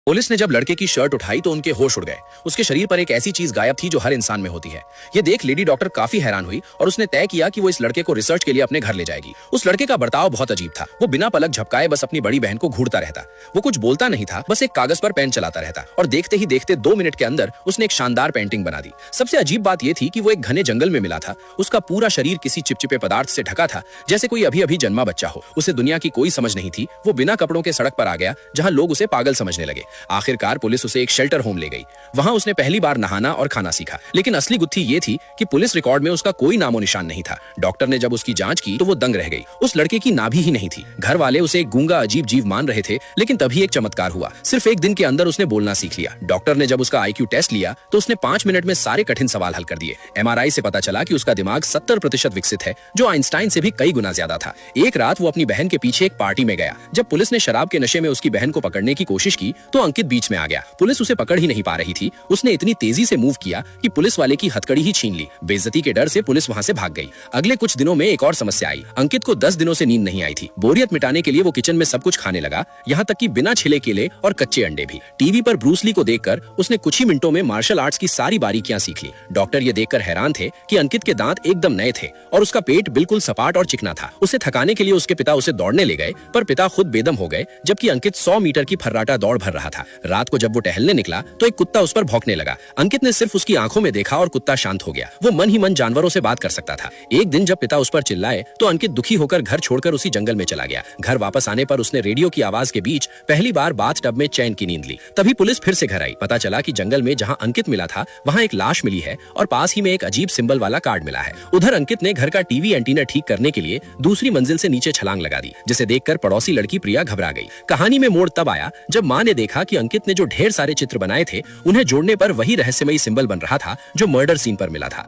Police ने जब लड़के की शर्ट उठाई तो उनके होश उड़ गए। उसके शरीर पर एक ऐसी चीज गायब थी जो हर इंसान में होती है। ये देख लेडी डॉक्टर काफी हैरान हुई और उसने तय किया कि वो इस लड़के को रिसर्च के लिए अपने घर ले जाएगी। उस लड़के का बर्ताव बहुत अजीब था। वो बिना पलक झपकाए बस अपनी बड़ी बहन को घूरता रहता। वो कुछ बोलता नहीं था, बस एक कागज पर पेन चलाता रहता और देखते ही देखते 2 मिनट के अंदर उसने एक शानदार पेंटिंग बना दी। सबसे अजीब बात यह थी कि वो एक घने जंगल में मिला था। उसका पूरा शरीर किसी चिपचिपे पदार्थ से ढका था, जैसे कोई अभी अभी जन्मा बच्चा हो। उसे दुनिया की कोई समझ नहीं थी। वो बिना कपड़ों के सड़क पर आ गया, जहां लोग उसे पागल समझने लगे। आखिरकार पुलिस उसे एक शेल्टर होम ले गई। वहां उसने पहली बार नहाना और खाना सीखा। लेकिन असली गुत्थी ये थी कि पुलिस रिकॉर्ड में उसका कोई नामो निशान नहीं था। डॉक्टर ने जब उसकी जांच की तो वो दंग रह गई। उस लड़के की नाभि ही नहीं थी। घर वाले उसे एक गूंगा अजीब जीव मान रहे थे, लेकिन तभी एक चमत्कार हुआ। सिर्फ एक दिन के अंदर उसने बोलना सीख लिया। डॉक्टर ने जब उसका IQ टेस्ट लिया तो उसने 5 मिनट में सारे कठिन सवाल हल कर दिए। MRI से पता चला कि उसका दिमाग 70% विकसित है, जो आइंस्टाइन से भी कई गुना ज्यादा था। एक रात वो अपनी बहन के पीछे एक पार्टी में गया। जब पुलिस ने शराब के नशे में उसकी बहन को पकड़ने की कोशिश की तो अंकित बीच में आ गया। पुलिस उसे पकड़ ही नहीं पा रही थी। उसने इतनी तेजी से मूव किया कि पुलिस वाले की हथकड़ी ही छीन ली। बेइज्जती के डर से पुलिस वहां से भाग गई। अगले कुछ दिनों में एक और समस्या आई। अंकित को 10 दिनों से नींद नहीं आई थी। बोरियत मिटाने के लिए वो किचन में सब कुछ खाने लगा, यहाँ तक कि बिना छिले केले और कच्चे अंडे भी। टीवी पर ब्रूस ली को देखकर उसने कुछ ही मिनटों में मार्शल आर्ट्स की सारी बारीकियां सीख ली। डॉक्टर ये देखकर हैरान थे कि अंकित के दांत एकदम नए थे और उसका पेट बिल्कुल सपाट और चिकना था। उसे थकाने के लिए उसके पिता उसे दौड़ने ले गए, पर पिता खुद बेदम हो गए, जबकि अंकित 100 मीटर की फर्राटा दौड़ भर रहा था। रात को जब वो टहलने निकला तो एक कुत्ता उस पर भौंकने लगा। अंकित ने सिर्फ उसकी आंखों में देखा और कुत्ता शांत हो गया। वो मन ही मन जानवरों से बात कर सकता था। एक दिन जब पिता उस पर चिल्लाए तो अंकित दुखी होकर घर छोड़कर उसी जंगल में चला गया। घर वापस आने पर उसने रेडियो की आवाज के बीच पहली बार बाथ टब में चैन की नींद ली। तभी पुलिस फिर से घर आई। पता चला कि जंगल में जहां अंकित मिला था वहां एक लाश मिली है और पास ही में एक अजीब सिंबल वाला कार्ड मिला है। उधर अंकित ने घर का टीवी एंटीना ठीक करने के लिए दूसरी मंजिल से नीचे छलांग लगा दी, जिसे देखकर पड़ोसी लड़की प्रिया घबरा गई। कहानी में मोड़ तब आया जब मां ने देखा कि अंकित ने जो ढेर सारे चित्र बनाए थे उन्हें जोड़ने पर वही रहस्यमयी सिंबल बन रहा था जो मर्डर सीन पर मिला था।